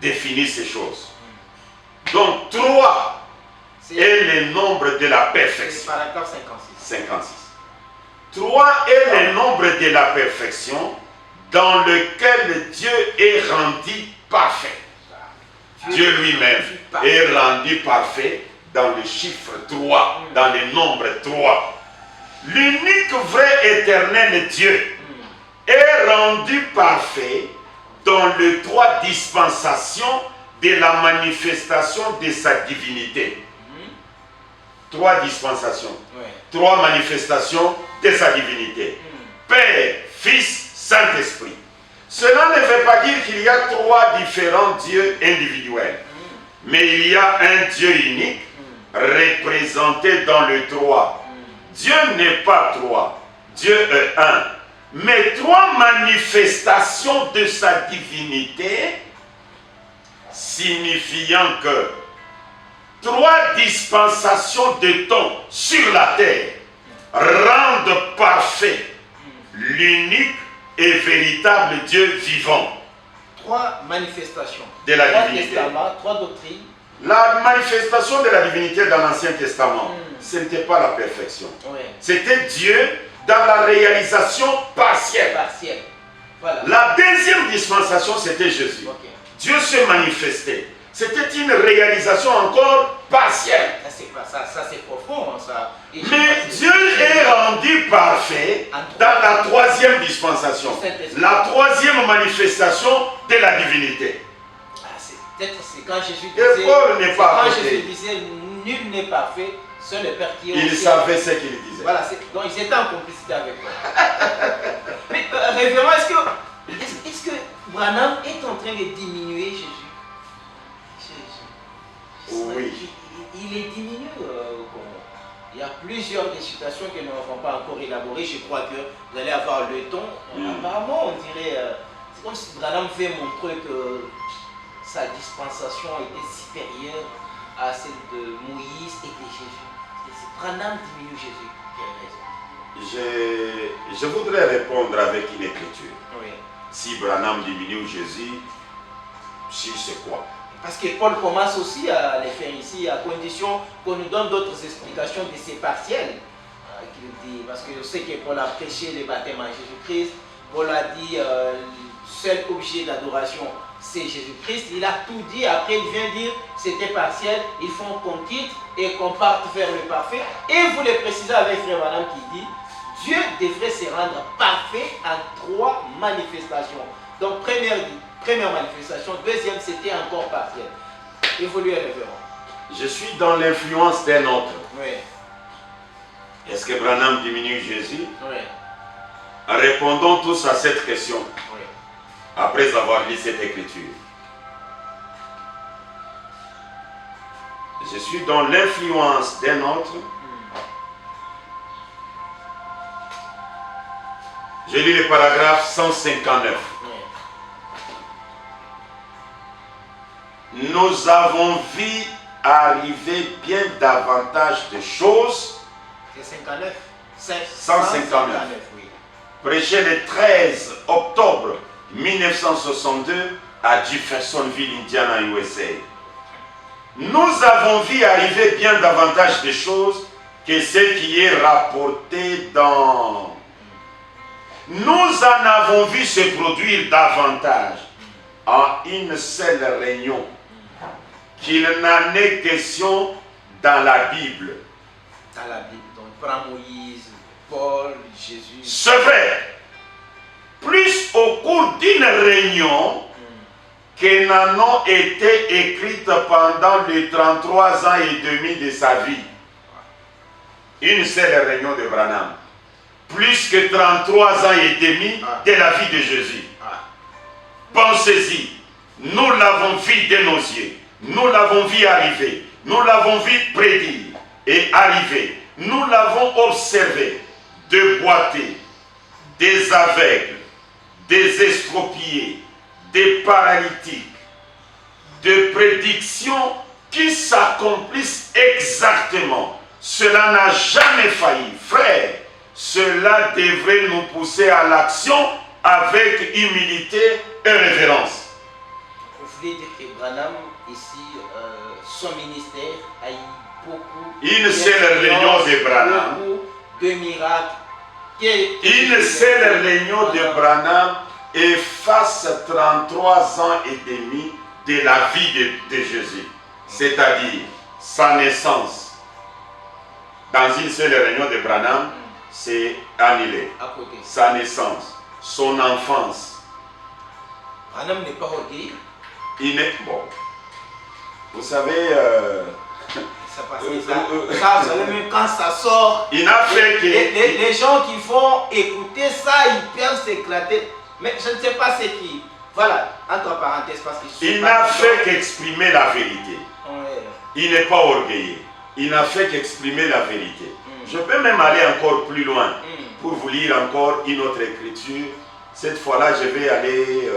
définit ces choses. Donc 3 est le nombre de la perfection. C'est paragraphe 56. 56. 3 est le nombre de la perfection dans lequel Dieu est rendu parfait. Dieu lui-même est rendu parfait dans le chiffre 3, dans le nombre 3. L'unique vrai éternel Dieu est rendu parfait dans les 3 dispensations de la manifestation de sa divinité. 3 dispensations, 3 manifestations de sa divinité. Père, Fils, Saint-Esprit. Cela ne veut pas dire qu'il y a 3 différents dieux individuels. Mais il y a un Dieu unique représenté dans le 3. Dieu n'est pas 3. Dieu est 1. Mais 3 manifestations de sa divinité, signifiant que 3 dispensations de temps sur la terre rendent parfait l'unique et véritable Dieu vivant. 3 manifestations de la 3 divinité. testaments, 3 doctrines. La manifestation de la divinité dans l'Ancien Testament, ce n'était pas la perfection. Oui. C'était Dieu dans la réalisation partielle. Partielle. Voilà. La deuxième dispensation, c'était Jésus. Ok. Dieu se manifestait. C'était une réalisation encore partielle. Ça c'est profond. Ça. Et Mais Dieu est rendu parfait dans la 3e dispensation. La 3e manifestation de la divinité. Peut-être c'est quand Jésus Et disait, Paul n'est pas quand parfait. Jésus disait nul n'est parfait, seul le Père qui est au Il ciel. savait ce qu'il disait. Voilà, donc ils étaient en complicité avec moi. Mais révérend, est-ce que Branham est en train de diminuer Jésus? Oui. Il est diminué. Il y a plusieurs des situations que nous n'avons pas encore élaborées. Je crois que vous allez avoir le temps. Apparemment, on dirait, c'est comme si Branham veut montrer que sa dispensation était supérieure à celle de Moïse et de Jésus. Branham diminue Jésus. Quelle raison? Je voudrais répondre avec une écriture. Oui. Si Branham diminue Jésus, si c'est quoi? Parce que Paul commence aussi à les faire ici, à condition qu'on nous donne d'autres explications de ces partiels. Parce que je sais que Paul a prêché le baptême en Jésus-Christ. Paul a dit seul objet d'adoration, c'est Jésus-Christ. Il a tout dit. Après, il vient dire c'était partiel. Il faut qu'on quitte et qu'on parte vers le parfait. Et vous le précisez avec Frère Branham qui dit Dieu devrait se rendre parfait en 3 manifestations. Donc, première manifestation, deuxième, c'était encore partiel. Évoluez, révérend. Je suis dans l'influence d'un autre. Oui. Est-ce que Branham diminue Jésus? Oui. Répondons tous à cette question Oui. après avoir lu cette écriture. Je suis dans l'influence d'un autre. Je lis le paragraphe 159. Nous avons vu arriver bien davantage de choses. C'est 59. 159. Oui. Prêché le 13 octobre 1962 à Jeffersonville, Indiana, USA. Nous avons vu arriver bien davantage de choses que ce qui est rapporté dans... Nous en avons vu se produire davantage en une seule réunion qu'il n'en est question dans la Bible. Dans la Bible, donc prend Moïse, Paul, Jésus. C'est vrai. Plus au cours d'une réunion que n'en ont été écrites pendant les 33 ans et demi de sa vie. Une seule réunion de Branham. Plus que 33 ans et demi de la vie de Jésus. Pensez-y. Nous l'avons vu de nos yeux. Nous l'avons vu arriver. Nous l'avons vu prédire et arriver. Nous l'avons observé. Des boités, des aveugles, des estropiés, des paralytiques, de prédictions qui s'accomplissent exactement. Cela n'a jamais failli. Frère, cela devrait nous pousser à l'action avec humilité et révérence. Vous voulez dire que Branham, ici, son ministère a eu beaucoup Une seule réunion de Branham. beaucoup de miracles. Une seule réunion de Branham efface 33 ans et demi de la vie de Jésus. C'est-à-dire sa naissance. Dans une seule réunion de Branham, c'est annulé. À côté. Sa naissance, son enfance. Branham n'est pas orgueilleux. Il est bon. Vous savez, Ça passe ça, vous savez, même quand ça sort, il n'a fait que... les gens qui vont écouter ça, ils peuvent s'éclater. Mais je ne sais pas ce qui. Voilà, entre parenthèses, parce que Il n'a fait qu'exprimer la vérité. Ouais. Il n'est pas orgueilleux. Il n'a fait qu'exprimer la vérité. Je peux même aller encore plus loin pour vous lire encore une autre écriture. Cette fois-là, je vais aller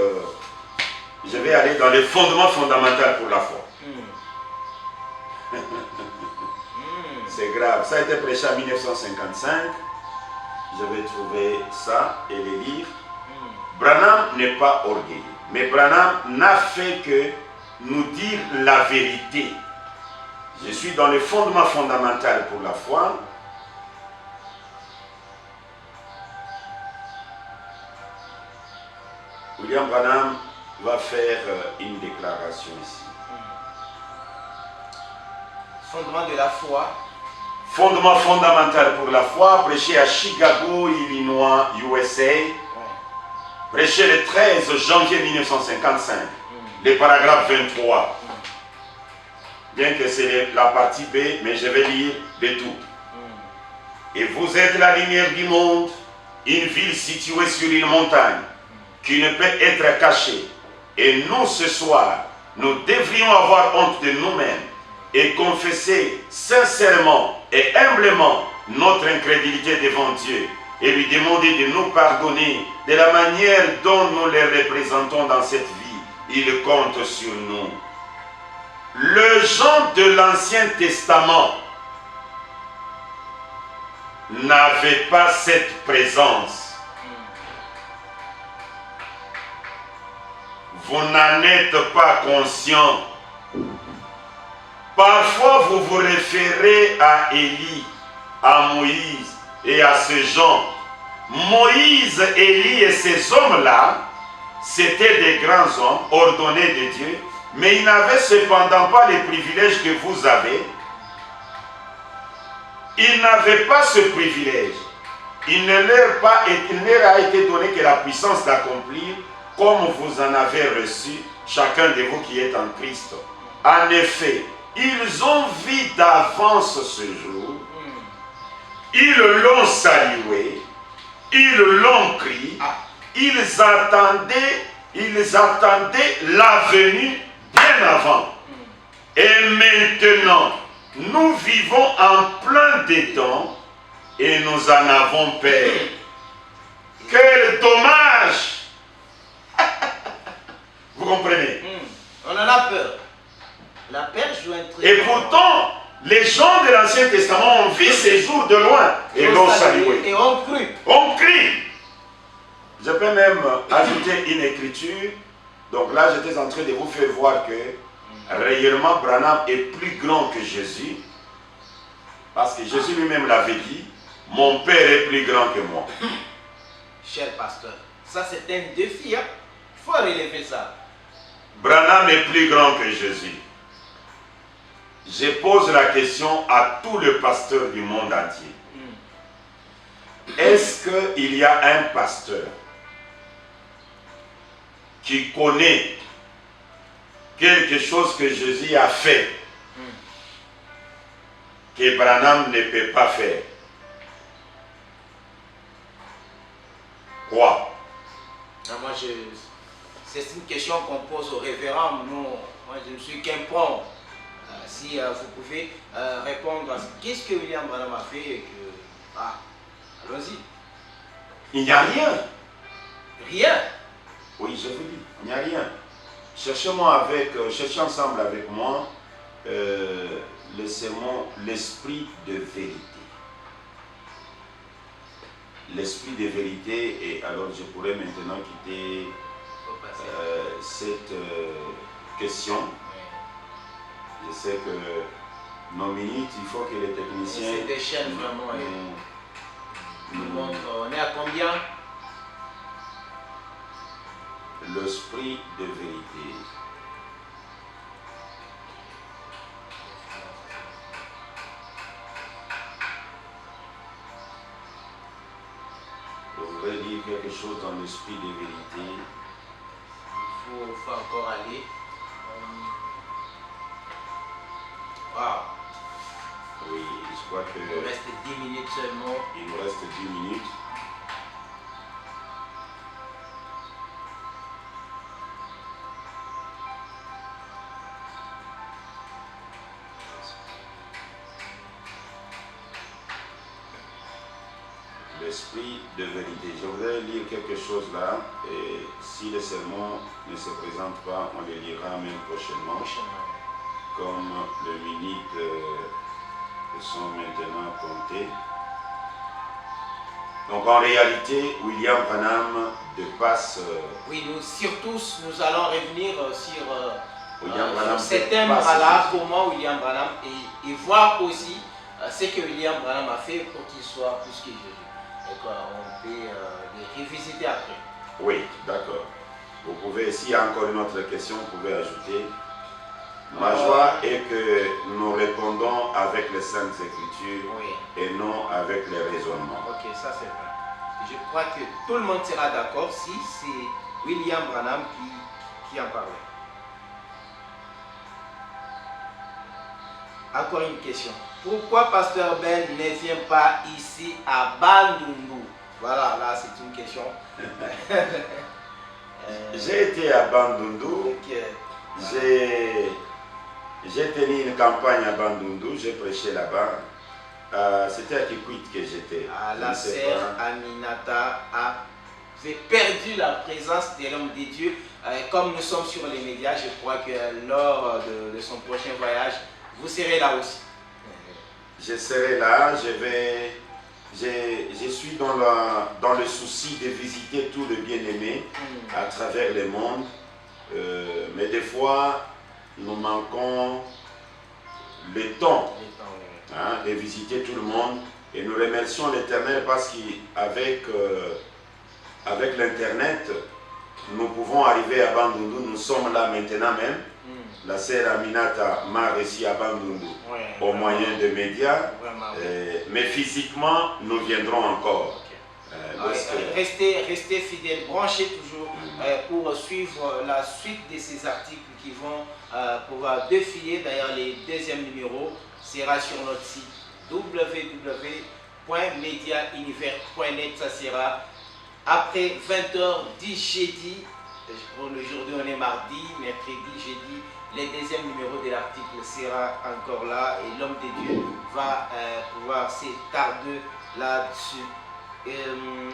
dans les fondements fondamentaux pour la foi. C'est grave. Ça a été prêché en 1955. Je vais trouver ça et les lire. Branham n'est pas orgueilleux. Mais Branham n'a fait que nous dire la vérité. Je suis dans le fondement fondamental pour la foi. William Branham va faire une déclaration ici. Fondement de la foi. Fondement fondamental pour la foi, prêché à Chicago, Illinois, USA. Prêché le 13 janvier 1955. Le paragraphe 23. Bien que c'est la partie B, mais je vais lire de tout. Et vous êtes la lumière du monde, une ville située sur une montagne, qui ne peut être cachée. Et nous, ce soir, nous devrions avoir honte de nous-mêmes et confesser sincèrement et humblement notre incrédulité devant Dieu et lui demander de nous pardonner de la manière dont nous les représentons dans cette vie. Il compte sur nous. Le gens de l'Ancien Testament n'avait pas cette présence. Vous n'en êtes pas conscient. Parfois, vous vous référez à Élie, à Moïse et à ces gens. Moïse, Élie et ces hommes-là, c'étaient des grands hommes ordonnés de Dieu, mais ils n'avaient cependant pas les privilèges que vous avez. Ils n'avaient pas ce privilège. Il ne leur a été donné que la puissance d'accomplir comme vous en avez reçu, chacun de vous qui est en Christ. En effet, ils ont vu d'avance ce jour, ils l'ont salué, ils l'ont crié, ils attendaient la venue bien avant. Et maintenant, nous vivons en plein dedans et nous en avons peur. Quel dommage! Vous comprenez? On en a peur. La peur joue un très Et pourtant, les gens de l'Ancien Testament ont vu ces jours de loin et l'ont salué. Et ont cru. On crie. Je peux même ajouter une écriture. Donc là, j'étais en train de vous faire voir que réellement Branham est plus grand que Jésus. Parce que Jésus lui-même l'avait dit, mon Père est plus grand que moi. Cher pasteur, ça c'est un défi. Hein? Il faut relever ça. Branham est plus grand que Jésus. Je pose la question à tous les pasteurs du monde entier. Est-ce qu'il y a un pasteur qui connaît quelque chose que Jésus a fait que Branham ne peut pas faire? Quoi? Moi, c'est une question qu'on pose aux révérends. Nous, moi, je ne suis qu'un pont. Si vous pouvez répondre à qu'est-ce que William Branham a fait et que... allons-y. Il n'y a rien. Rien. Oui, je vous dis, il n'y a rien. Cherchez ensemble avec moi le sermon, l'esprit de vérité. L'esprit de vérité, et alors je pourrais maintenant quitter cette question. Je sais que nos minutes, il faut que les techniciens... C'est des chaînes vraiment. On est à combien? L'esprit de vérité. Je voudrais dire quelque chose dans l'esprit de vérité. Il faut encore aller. Wow. Oui, je crois que... Il nous reste 10 minutes seulement. Il nous reste 10 minutes. L'esprit de vérité. Je voudrais lire quelque chose là, et si le sermon ne se présente pas, on le lira même prochainement. Comme les minutes sont maintenant comptées. Donc en réalité, William Branham dépasse... Oui, nous allons revenir sur cet dépasse thème-là, comment William Branham, et voir aussi ce que William Branham a fait pour qu'il soit plus que Jésus. Donc on peut les revisiter après. Oui, d'accord. Vous pouvez, s'il y a encore une autre question, vous pouvez ajouter. Ma joie est que nous répondons avec les Saintes Écritures, oui, et non avec les raisonnements. Ok, ça c'est vrai. Je crois que tout le monde sera d'accord si c'est William Branham qui en parlait. Encore une question. Pourquoi Pasteur Ben ne vient pas ici à Bandundu? Voilà, là c'est une question. J'ai été à Bandundu. Okay. J'ai tenu une campagne à Bandundu, j'ai prêché là-bas. C'était à Kikwit que j'étais. La sœur Aminata avait perdu la présence de l'homme de Dieu. Comme nous sommes sur les médias, je crois que lors de son prochain voyage, vous serez là aussi. Je serai là, je suis dans le souci de visiter tout le bien-aimé à travers le monde. Mais des fois, nous manquons le temps, de visiter tout le monde. Et nous remercions l'Éternel parce qu'avec avec l'Internet, nous pouvons arriver à Bandundu. Nous sommes là maintenant même. La sœur Aminata m'a reçu à Bandundu au moyen de médias. Mais physiquement, nous viendrons encore. Restez fidèles, branchez toujours pour suivre la suite de ces articles qui vont pouvoir défiler. D'ailleurs, les deuxièmes numéros sera sur notre site www.mediaunivers.net. Ça sera après 20h, 10 jeudi. Aujourd'hui, on est mardi, mercredi, jeudi. Les deuxièmes numéros de l'article sera encore là et l'homme de Dieu va pouvoir s'attarder là-dessus.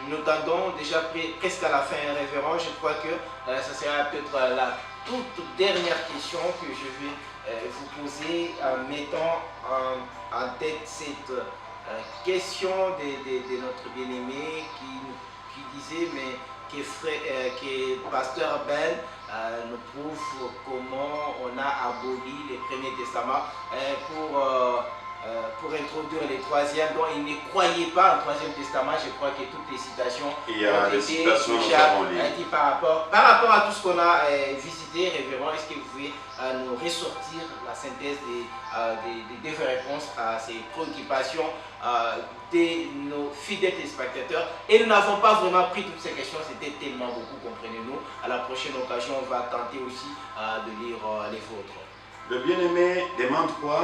Nous tendons déjà presque à la fin, révérend. Je crois que ça sera peut-être la toute dernière question que je vais vous poser en mettant en tête cette question de notre bien-aimé qui disait mais que Pasteur Ben nous prouve comment on a aboli les premiers testaments pour introduire les troisièmes, dont il ne croyait pas en troisième testament. Je crois que toutes les citations ont été déjà dites par rapport à tout ce qu'on a visité. Révérend, est-ce que vous pouvez nous ressortir la synthèse des réponses à ces préoccupations de nos fidèles téléspectateurs? Et nous n'avons pas vraiment pris toutes ces questions, c'était tellement beaucoup, comprenez-nous. À la prochaine occasion, on va tenter aussi de lire les vôtres. Le bien-aimé demande quoi?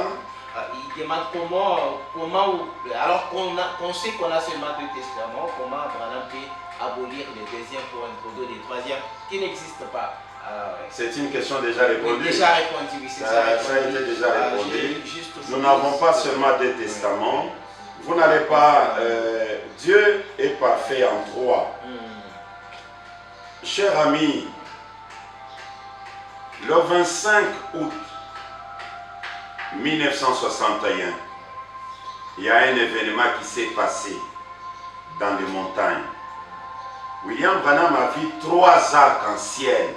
Il demande comment alors qu'on sait qu'on a seulement deux testaments, comment Branham peut abolir les deuxièmes pour introduire les troisièmes qui n'existent pas. C'est une question déjà répondue. Oui, déjà répondu, oui, c'est ça. Ça a été déjà répondu. Nous n'avons pas seulement deux testaments. Vous n'allez pas... Dieu est parfait en trois. Cher ami, le 25 août 1961, il y a un événement qui s'est passé dans les montagnes. William Branham a vu 3 arcs-en-ciel.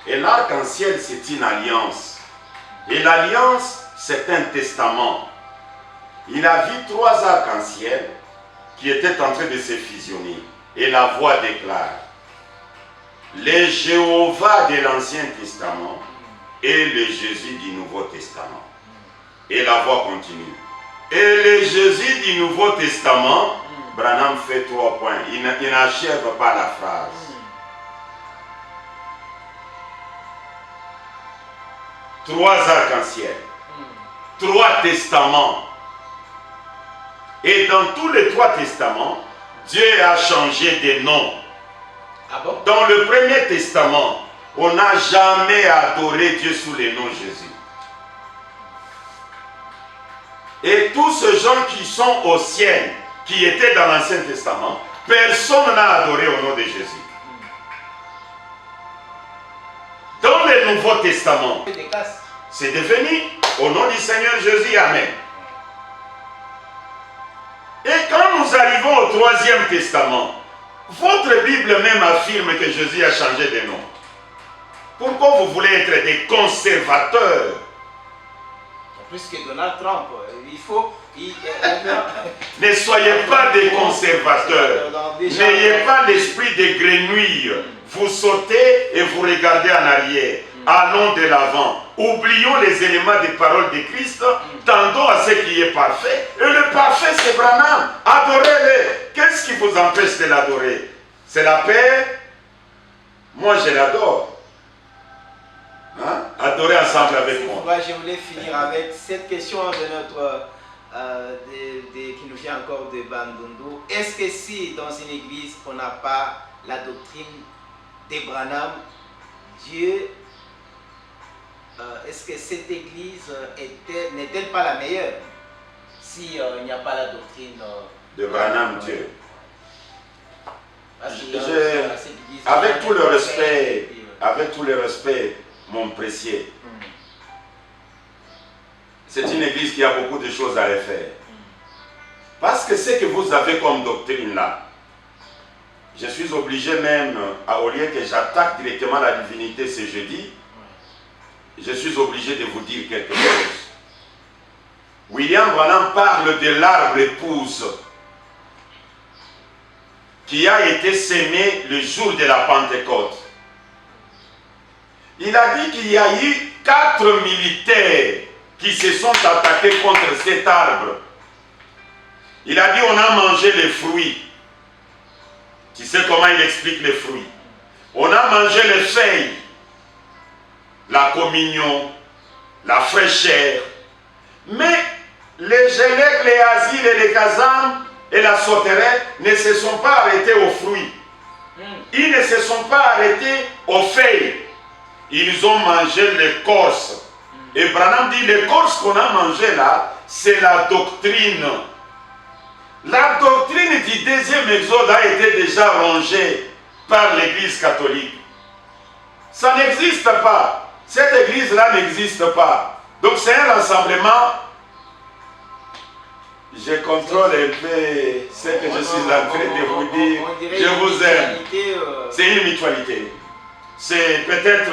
Et l'arc-en-ciel, c'est une alliance. Et l'alliance, c'est un testament. Il a vu 3 arcs-en-ciel qui étaient en train de se fusionner. Et la voix déclare: les Jéhovah de l'Ancien Testament et le Jésus du Nouveau Testament. Et la voix continue. Et le Jésus du Nouveau Testament, Branham fait 3 points. Il n'achève pas la phrase. 3 arcs-en-ciel. 3 testaments. Et dans tous les 3 testaments, Dieu a changé de nom. Ah bon? Dans le premier testament, on n'a jamais adoré Dieu sous le nom Jésus. Et tous ces gens qui sont au ciel, qui étaient dans l'Ancien Testament, personne n'a adoré au nom de Jésus. Dans le Nouveau Testament, c'est devenu au nom du Seigneur Jésus, Amen. Et quand nous arrivons au 3e testament, votre Bible même affirme que Jésus a changé de nom. Pourquoi vous voulez être des conservateurs? Plus que Donald Trump, il faut... Ne soyez pas des conservateurs. N'ayez pas l'esprit de grenouille. Vous sautez et vous regardez en arrière. Allons de l'avant. Oublions les éléments des paroles de Christ. Tendons à ce qui est parfait. Et le parfait, c'est Branham. Adorez-le. Qu'est-ce qui vous empêche de l'adorer? C'est la paix. Moi, je l'adore. Hein? Adorez ensemble avec moi. Moi, je voulais finir avec cette question de notre... qui nous vient encore de Bandundu. Est-ce que si dans une église on n'a pas la doctrine de Branham, Dieu, est-ce que cette église n'est-elle pas la meilleure si il n'y a pas la doctrine de Branham, Dieu? Avec tout le respect, mon précieux, c'est une église qui a beaucoup de choses à refaire. Parce que ce que vous avez comme doctrine là, je suis obligé même, au lieu que j'attaque directement la divinité ce jeudi, je suis obligé de vous dire quelque chose. William Branham parle de l'arbre épouse qui a été sémé le jour de la Pentecôte. Il a dit qu'il y a eu 4 militaires qui se sont attaqués contre cet arbre. Il a dit on a mangé les fruits. Tu sais comment il explique les fruits? On a mangé les feuilles, la communion, la fraîcheur. Mais les Gélèques, les Asiles et les Kazam et la Sotérette ne se sont pas arrêtés aux fruits. Ils ne se sont pas arrêtés aux feuilles. Ils ont mangé l'écorce. Et Branham dit l'écorce qu'on a mangé là, c'est la doctrine. La doctrine du 2e exode a été déjà rongée par l'église catholique. Ça n'existe pas. Cette église-là n'existe pas. Donc c'est un rassemblement. Je contrôle un peu ce que je suis en train de vous dire. Je vous aime. C'est une mutualité. C'est peut-être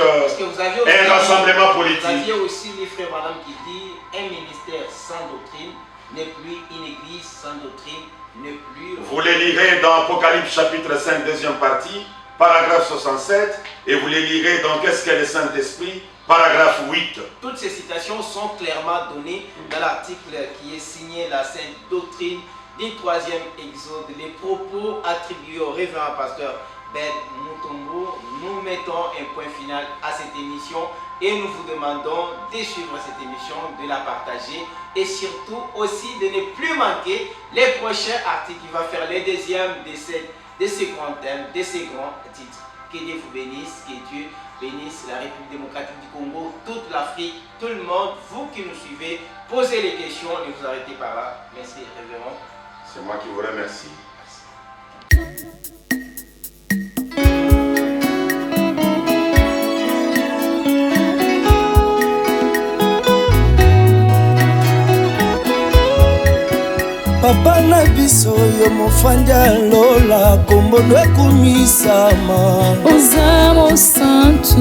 un rassemblement politique. Vous aviez aussi les frères Branham qui dit un ministère sans doctrine n'est plus une église sans doctrine, n'est plus... Vous les lirez dans Apocalypse chapitre 5, 2e partie, paragraphe 67, et vous les lirez dans Qu'est-ce qu'est le Saint-Esprit, paragraphe 8. Toutes ces citations sont clairement données dans l'article qui est signé la Sainte Doctrine du 3e Exode. Les propos attribués au révérend pasteur Ben Mutombo. Nous mettons un point final à cette émission et nous vous demandons de suivre cette émission, de la partager et surtout aussi de ne plus manquer les prochains articles qui vont faire les deuxièmes de ces grands thèmes, de ces grands titres. Que Dieu vous bénisse, que Dieu bénisse la République démocratique du Congo, toute l'Afrique, tout le monde. Vous qui nous suivez, posez les questions, ne vous arrêtez pas là. Merci, révérend. C'est moi qui vous remercie. Merci. papa na biso yo mofanja lola kombo ekumisama Oza mo santo